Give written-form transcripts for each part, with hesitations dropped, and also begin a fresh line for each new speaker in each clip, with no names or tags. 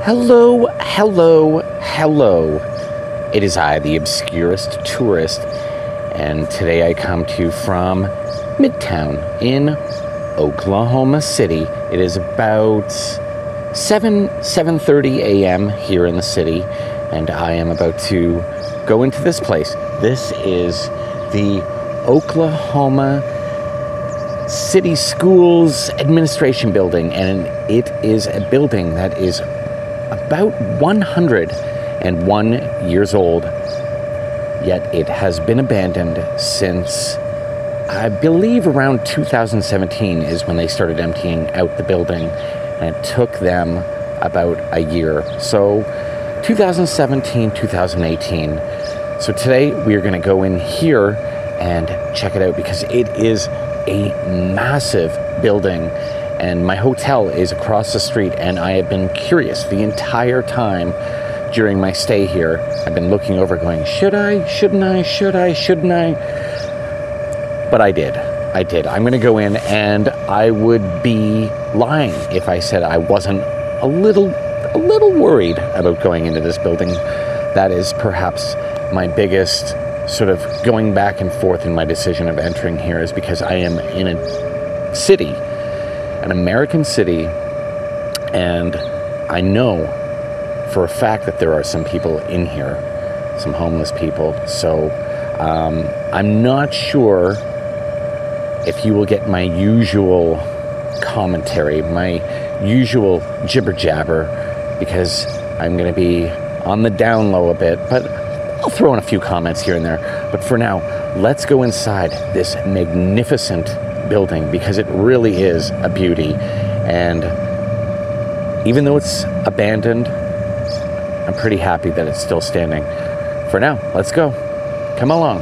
Hello, hello, hello. It is I, the Obscurist Tourist, and today I come to you from Midtown in Oklahoma City. It is about 7:30 a.m. here in the city, and I am about to go into this place. This is the Oklahoma City Schools Administration Building, and it is a building that is about 101 years old, yet it has been abandoned since, I believe, around 2017 is when they started emptying out the building, and it took them about a year. So 2017, 2018. So today we are going to go in here and check it out because it is a massive building. And my hotel is across the street, and I have been curious the entire time during my stay here. I've been looking over going, should I, shouldn't I, should I, shouldn't I? But I did. I'm going to go in, and I would be lying if I said I wasn't a little worried about going into this building. That is perhaps my biggest sort of going back and forth in my decision of entering here, is because I am in a city, an American city, and I know for a fact that there are some people in here, some homeless people. So I'm not sure if you will get my usual commentary, my usual jibber jabber, because I'm going to be on the down low a bit, but I'll throw in a few comments here and there. But for now, let's go inside this magnificent building, because it really is a beauty. And even though it's abandoned, I'm pretty happy that it's still standing. For now, let's go. Come along.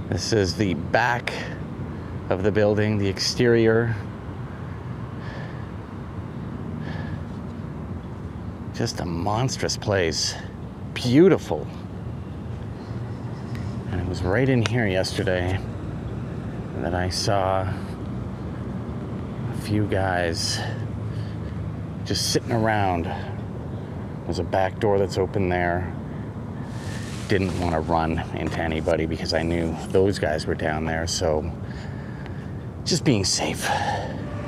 This is the back of the building, the exterior. Just a monstrous place. Beautiful. And it was right in here yesterday that I saw a few guys just sitting around. There's a back door that's open there. Didn't want to run into anybody because I knew those guys were down there, so just being safe.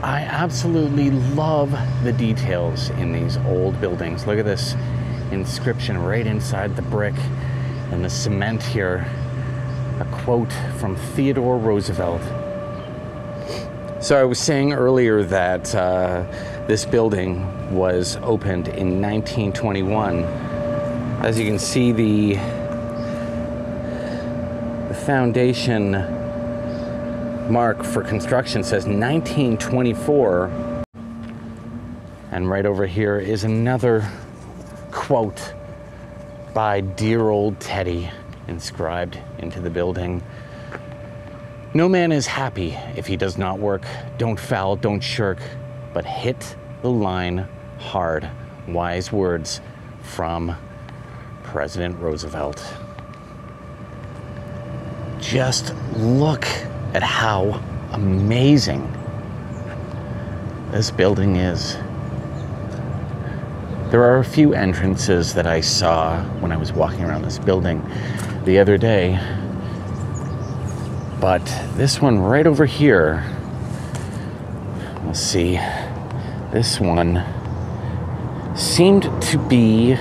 I absolutely love the details in these old buildings. Look at this inscription right inside the brick and the cement here. A quote from Theodore Roosevelt. So I was saying earlier that this building was opened in 1921. As you can see, the foundation mark for construction says 1924, and right over here is another quote by dear old Teddy inscribed into the building. No man is happy if he does not work. Don't foul, don't shirk, but hit the line hard. Wise words from President Roosevelt. Just look at how amazing this building is. There are a few entrances that I saw when I was walking around this building the other day, but this one right over here, let's see, this one seemed to be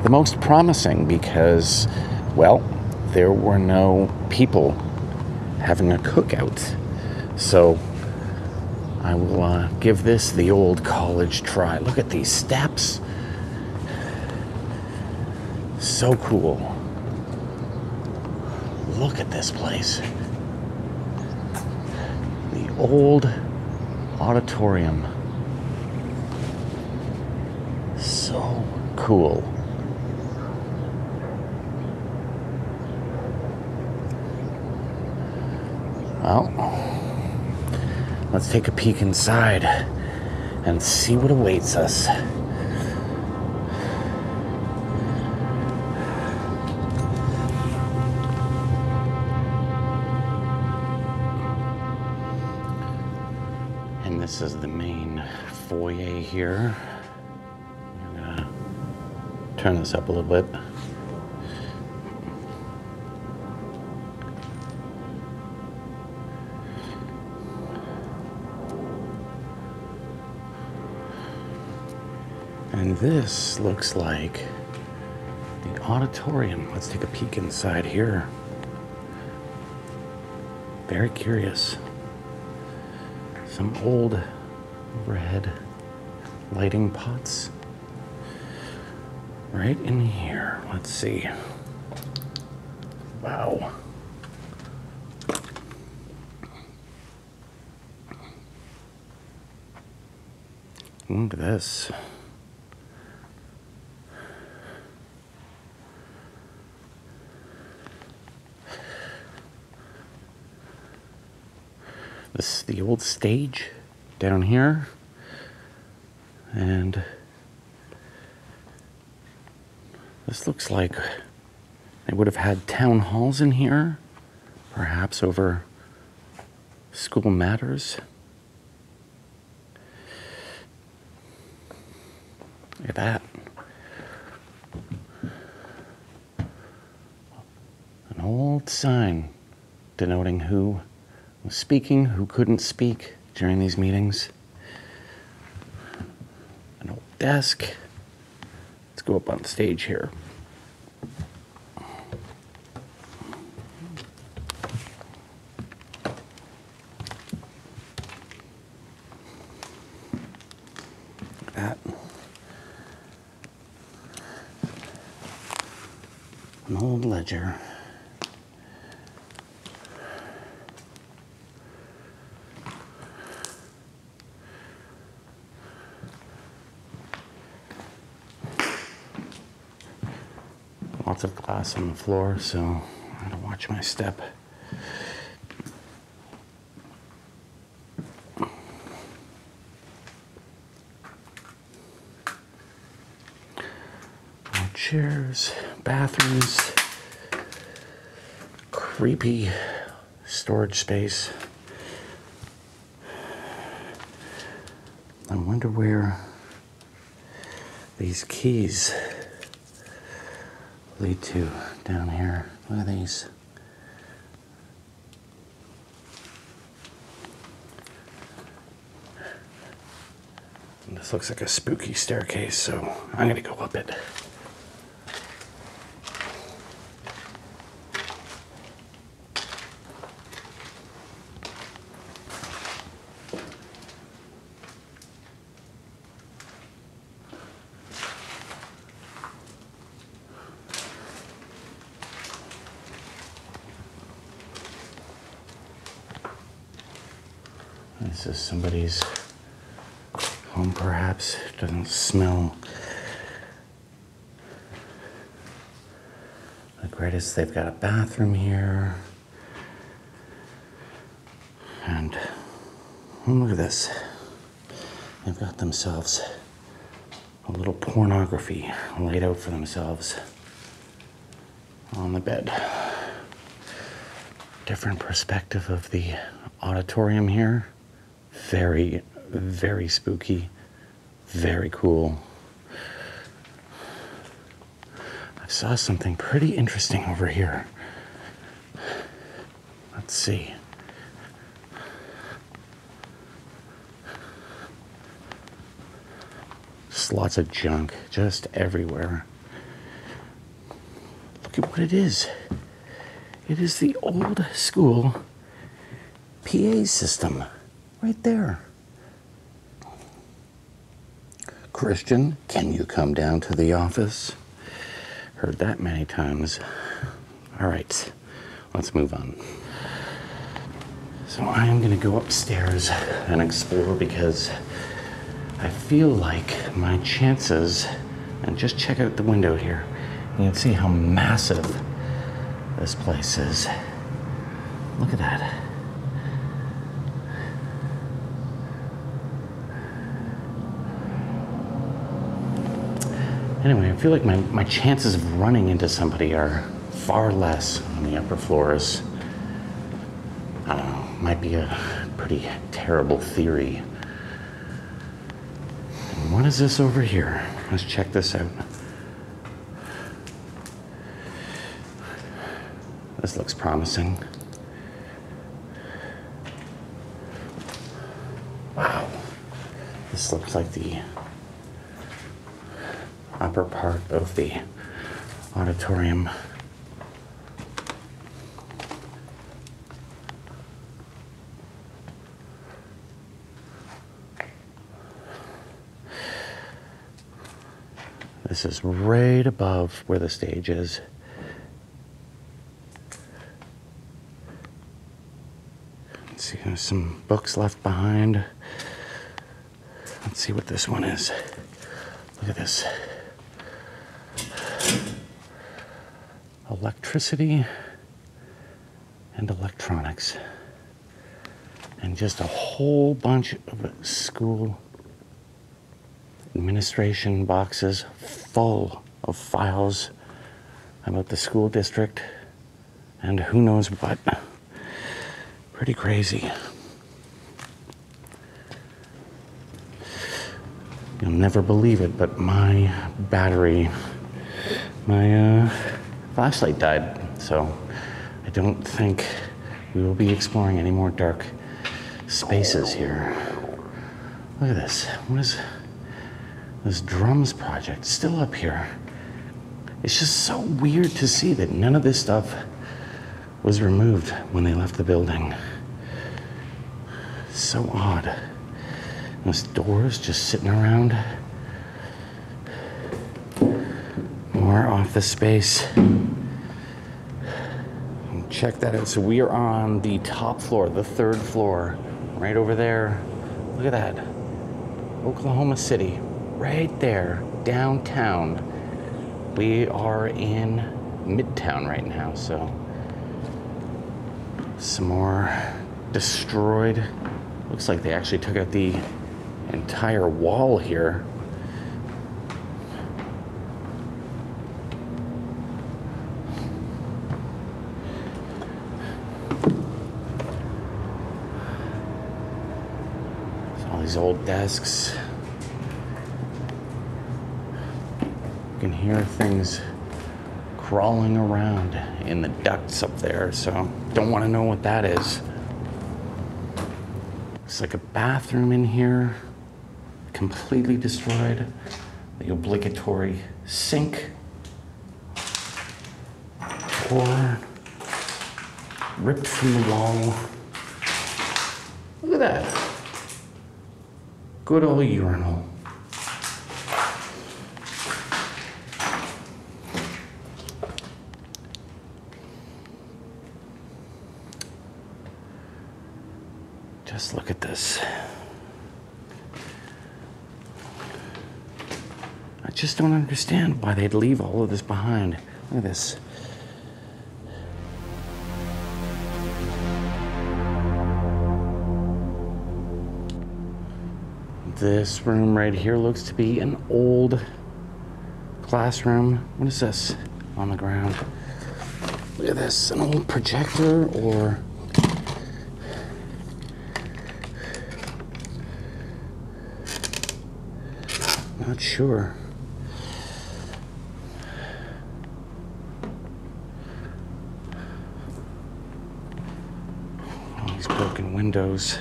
the most promising because, well, there were no people having a cookout. So I will give this the old college try. Look at these steps. So cool. Look at this place. The old auditorium. So cool. Well, let's take a peek inside and see what awaits us. And this is the main foyer here. I'm gonna turn this up a little bit. And this looks like the auditorium. Let's take a peek inside here. Very curious. Some old overhead lighting pots right in here. Let's see. Wow. Look at this. This is the old stage down here, and this looks like they would have had town halls in here, perhaps over school matters. Look at that. An old sign denoting who was speaking, who couldn't speak during these meetings. An old desk. Let's go up on stage here. Look at that. An old ledger. Lots of glass on the floor, so I gotta watch my step. More chairs, bathrooms, creepy storage space. I wonder where these keys lead to down here. Look at these. And this looks like a spooky staircase, so I'm gonna go up it. This is somebody's home, perhaps. Doesn't smell the greatest. They've got a bathroom here. And look at this. They've got themselves a little pornography laid out for themselves on the bed. Different perspective of the auditorium here. Very, very spooky, very cool. I saw something pretty interesting over here. Let's see. Just lots of junk, just everywhere. Look at what it is. It is the old school PA system. Right there. Christian, can you come down to the office? Heard that many times. All right, let's move on. So I am gonna go upstairs and explore because I feel like my chances, and just check out the window here. You can see how massive this place is. Look at that. Anyway, I feel like my chances of running into somebody are far less on the upper floors. I don't know, might be a pretty terrible theory. And what is this over here? Let's check this out. This looks promising. Wow. This looks like the upper part of the auditorium. This is right above where the stage is. Let's see, there's some books left behind. Let's see what this one is. Look at this. Electricity and electronics. And just a whole bunch of school administration boxes full of files about the school district and who knows what. Pretty crazy. You'll never believe it, but my battery, my flashlight died, so I don't think we will be exploring any more dark spaces here. Look at this. What is this drums project still up here? It's just so weird to see that none of this stuff was removed when they left the building. So odd. Those doors just sitting around. More office space. Check that out. So we are on the top floor, the third floor, right over there. Look at that. Oklahoma City, right there, downtown. We are in Midtown right now, so some more destroyed. Looks like they actually took out the entire wall here. There's all these old desks. You can hear things crawling around in the ducts up there, so don't want to know what that is. Looks like a bathroom in here, completely destroyed. The obligatory sink, or ripped from the wall. Look at that. Good old urinal. Just look at this. I just don't understand why they'd leave all of this behind. Look at this. This room right here looks to be an old classroom. What is this on the ground? Look at this, an old projector or... Not sure. All these broken windows.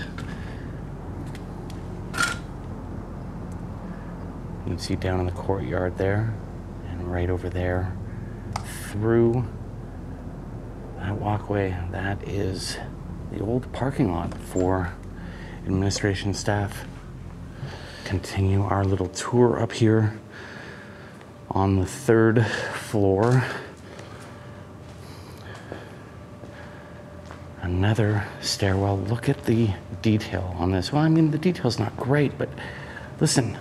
You can see down in the courtyard there, and right over there, through that walkway, that is the old parking lot for administration staff. Continue our little tour up here on the third floor. Another stairwell. Look at the detail on this. Well, I mean, the detail's not great, but listen,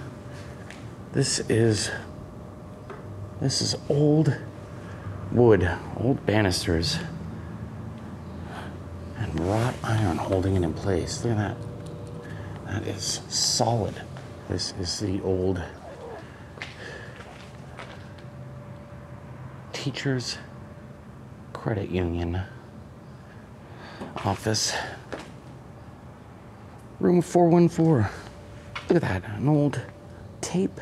this is old wood, old banisters, and wrought iron holding it in place. Look at that. That is solid. This is the old Teachers Credit Union office. Room 414. Look at that, an old tape.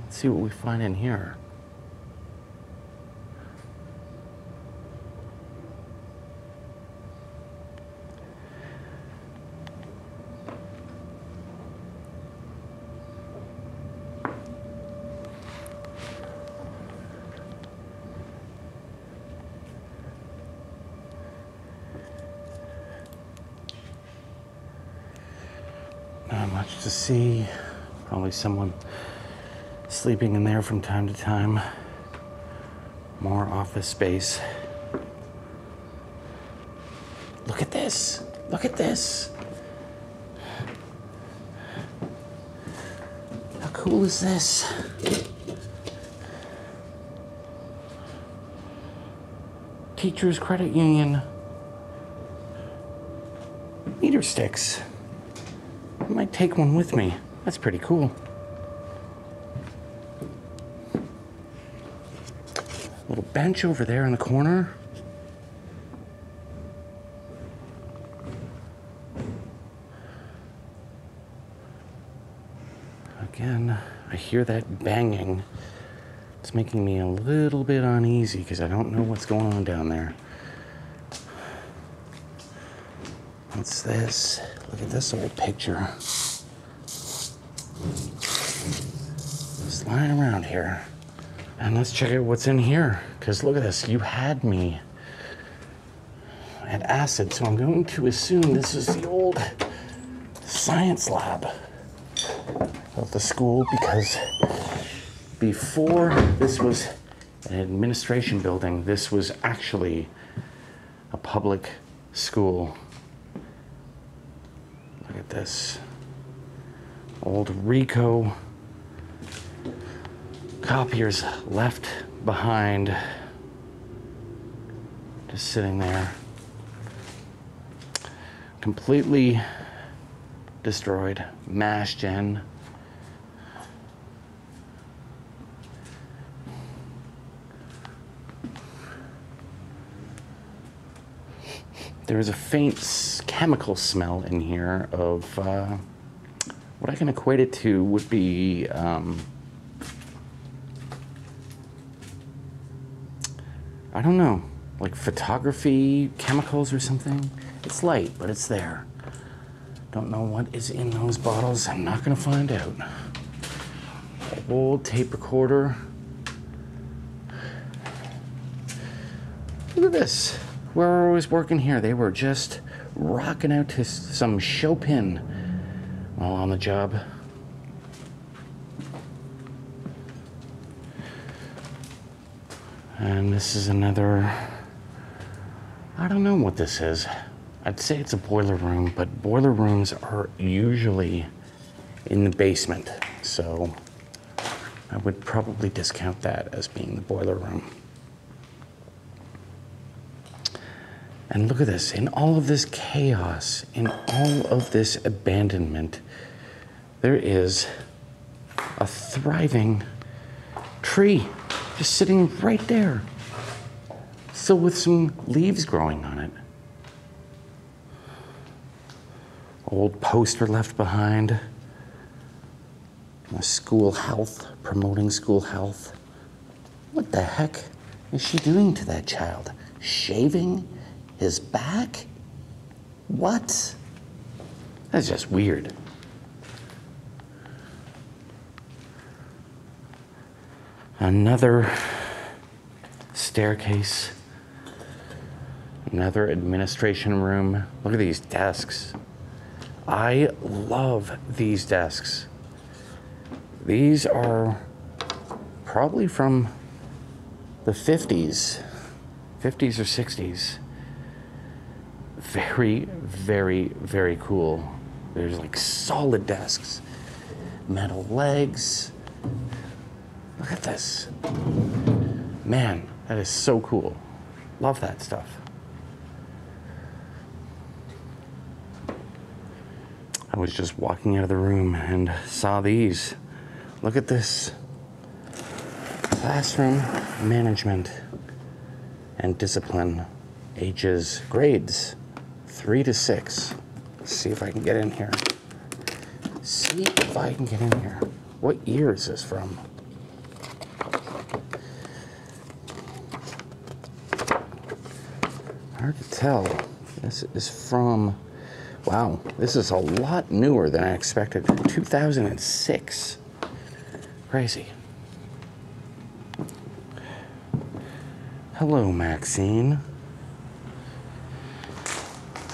Let's see what we find in here. Not much to see. Probably someone sleeping in there from time to time. More office space. Look at this. Look at this. How cool is this? Teachers Credit Union meter sticks. I might take one with me. That's pretty cool. Little bench over there in the corner. Again, I hear that banging. It's making me a little bit uneasy because I don't know what's going on down there. What's this? Look at this old picture. Just lying around here. And let's check out what's in here. Because look at this, you had me at acid. So I'm going to assume this is the old science lab of the school, because before this was an administration building, this was actually a public school. Look at this. Old Ricoh copiers left behind. Just sitting there. Completely destroyed. Mash gen. There is a faint chemical smell in here of what I can equate it to would be I don't know, like photography chemicals or something. It's light, but it's there. Don't know what is in those bottles. I'm not gonna find out. Old tape recorder. Look at this. Whoever was working here, they were just rocking out to some Chopin while on the job. And this is another, I don't know what this is. I'd say it's a boiler room, but boiler rooms are usually in the basement. So I would probably discount that as being the boiler room. And look at this, in all of this chaos, in all of this abandonment, there is a thriving tree just sitting right there, still with some leaves growing on it. Old poster left behind. School health, promoting school health. What the heck is she doing to that child? Shaving his back? What? That's just weird. Another staircase. Another administration room. Look at these desks. I love these desks. These are probably from the 50s or 60s. Very, very, very cool. There's like solid desks, metal legs. Look at this. Man, that is so cool. Love that stuff. I was just walking out of the room and saw these. Look at this. Classroom management and discipline, grades 3 to 6. Let's see if I can get in here. See if I can get in here. What year is this from? Hard to tell. This is from, wow, this is a lot newer than I expected. 2006. Crazy. Hello, Maxine.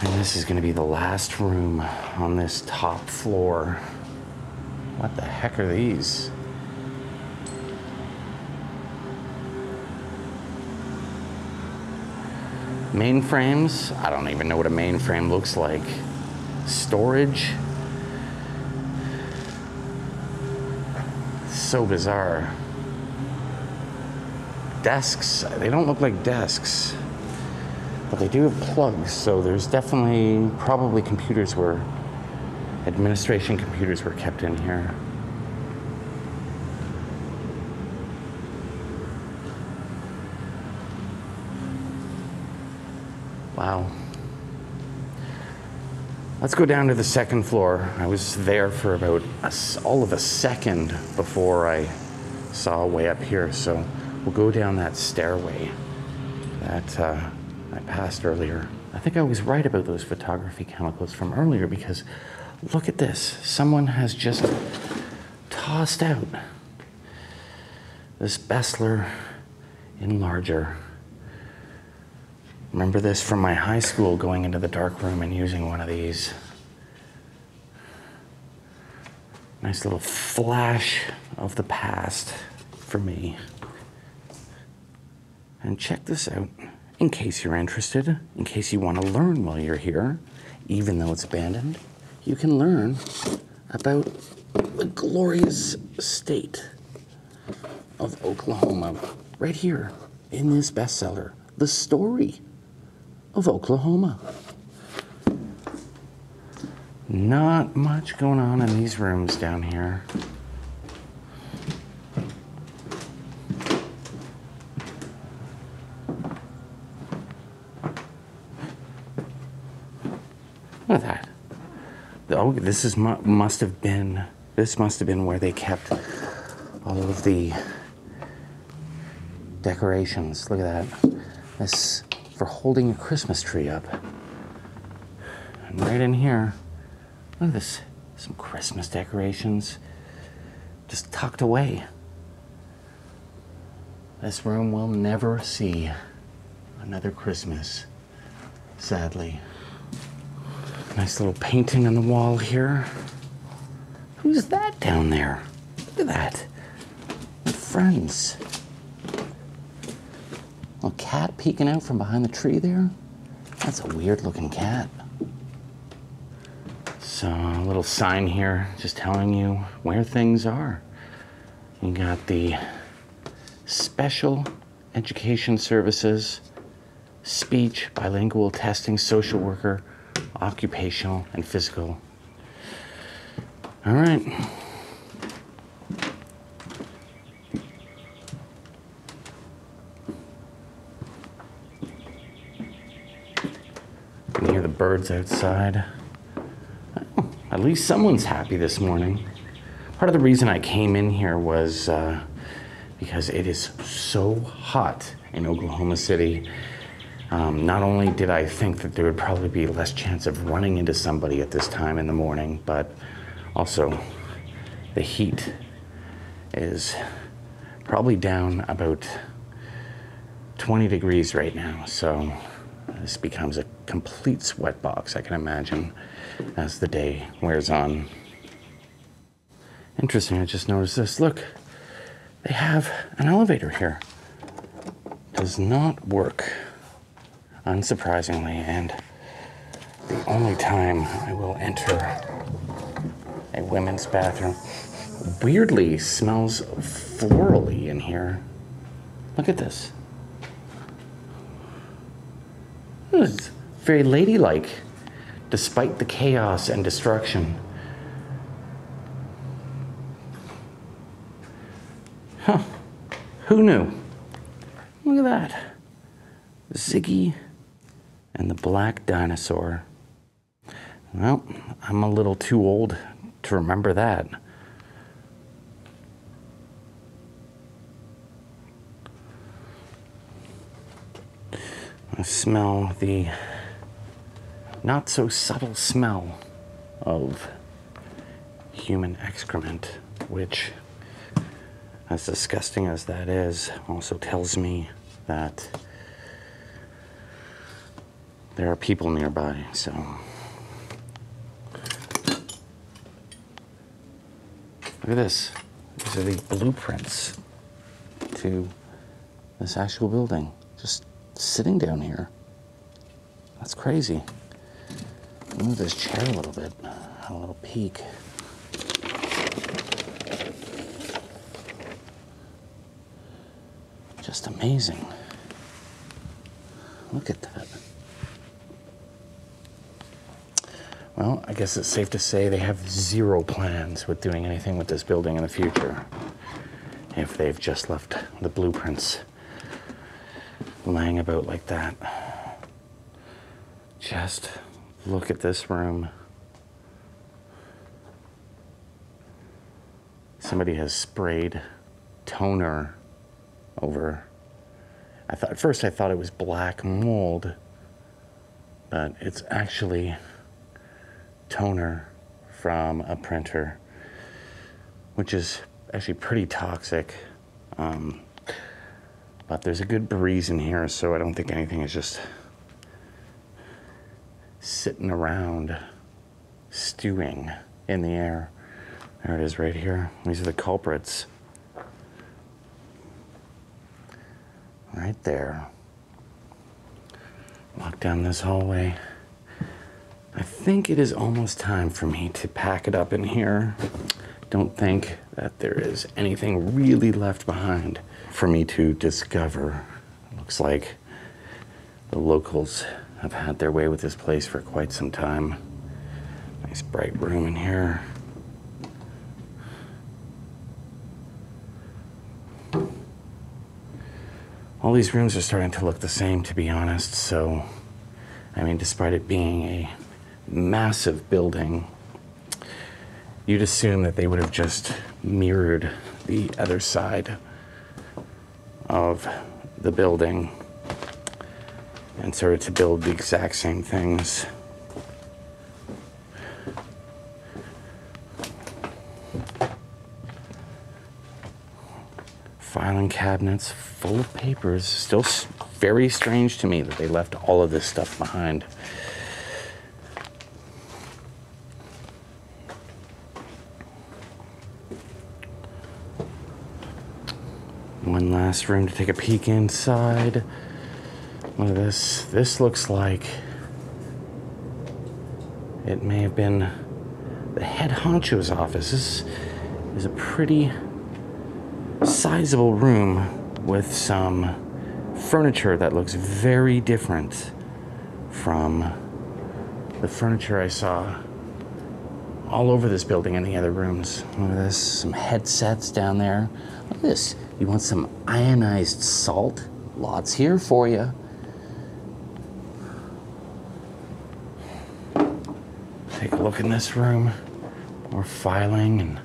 And this is going to be the last room on this top floor. What the heck are these? Mainframes? I don't even know what a mainframe looks like. Storage? So bizarre. Desks? They don't look like desks. But they do have plugs, so there's definitely, probably computers were, administration computers were kept in here. Wow. Let's go down to the second floor. I was there for about all of a second before I saw a way up here, so we'll go down that stairway that I passed earlier. I think I was right about those photography chemicals from earlier, because look at this. Someone has just tossed out this Bessler enlarger. Remember this from my high school, going into the dark room and using one of these. Nice little flash of the past for me. And check this out, in case you're interested, in case you want to learn while you're here, even though it's abandoned, you can learn about the glorious state of Oklahoma right here in this bestseller, The Story of Oklahoma. Not much going on in these rooms down here. Look at that. Oh, this must have been where they kept all of the decorations. Look at that. This for holding a Christmas tree up. And right in here, look at this. Some Christmas decorations just tucked away. This room will never see another Christmas, sadly. Nice little painting on the wall here. Who's that down there? Look at that. My friends. A cat peeking out from behind the tree there. That's a weird looking cat. So a little sign here just telling you where things are. You got the Special Education Services, Speech, Bilingual Testing, Social Worker, Occupational and Physical. All right. You can hear the birds outside. Oh, at least someone's happy this morning. Part of the reason I came in here was because it is so hot in Oklahoma City. Not only did I think that there would probably be less chance of running into somebody at this time in the morning, but also the heat is probably down about 20 degrees right now. So this becomes a complete sweat box, I can imagine, as the day wears on. Interesting, I just noticed this. Look, they have an elevator here. Does not work, unsurprisingly, and the only time I will enter a women's bathroom weirdly smells florally in here. Look at this. It's very ladylike, despite the chaos and destruction. Huh. Who knew? Look at that. Ziggy and the Black Dinosaur. Well, I'm a little too old to remember that. I smell the not so subtle smell of human excrement, which, as disgusting as that is, also tells me that there are people nearby, so. Look at this. These are the blueprints to this actual building. Just sitting down here. That's crazy. Move this chair a little bit. Have a little peek. Just amazing. Look at that. Well, I guess it's safe to say they have zero plans with doing anything with this building in the future, if they've just left the blueprints laying about like that. Just look at this room. Somebody has sprayed toner over. At first I thought it was black mold, but it's actually toner from a printer, which is actually pretty toxic. But there's a good breeze in here, so I don't think anything is just sitting around stewing in the air. There it is right here. These are the culprits. Right there. Walk down this hallway. I think it is almost time for me to pack it up in here. Don't think that there is anything really left behind for me to discover. It looks like the locals have had their way with this place for quite some time. Nice bright room in here. All these rooms are starting to look the same, to be honest, so, I mean, despite it being a massive building, you'd assume that they would have just mirrored the other side of the building and started to build the exact same things. Filing cabinets full of papers. Still very strange to me that they left all of this stuff behind. One last room to take a peek inside. Look at this. This looks like it may have been the head honcho's office. This is a pretty sizable room with some furniture that looks very different from the furniture I saw all over this building and the other rooms. Look at this, some headsets down there. Look at this. You want some ionized salt? Lots here for you. Take a look in this room. More filing, and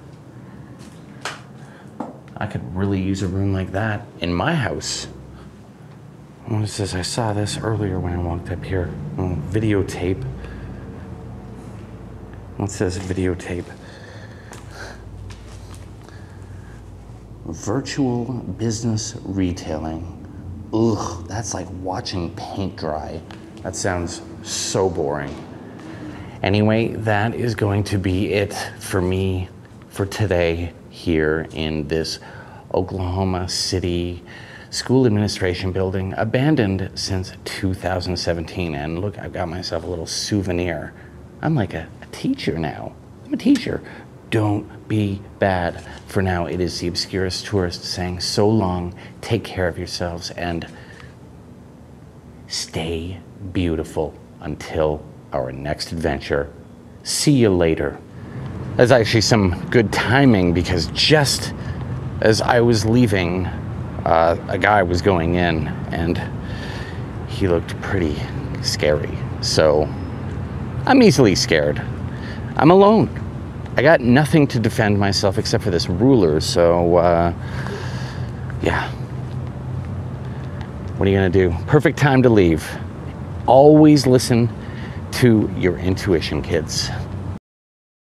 I could really use a room like that in my house. What is this? I saw this earlier when I walked up here. Oh, videotape. What says videotape? Virtual business retailing. Ugh, that's like watching paint dry. That sounds so boring. Anyway, that is going to be it for me for today here in this Oklahoma City school administration building, abandoned since 2017. And look, I've got myself a little souvenir. I'm like a teacher now. I'm a teacher. Don't be bad. For now, it is the Obscurist Tourist saying so long, take care of yourselves, and stay beautiful until our next adventure. See you later. That's actually some good timing, because just as I was leaving a guy was going in, and he looked pretty scary. So I'm easily scared. I'm alone. I got nothing to defend myself except for this ruler, so yeah. What are you gonna do? Perfect time to leave. Always listen to your intuition, kids.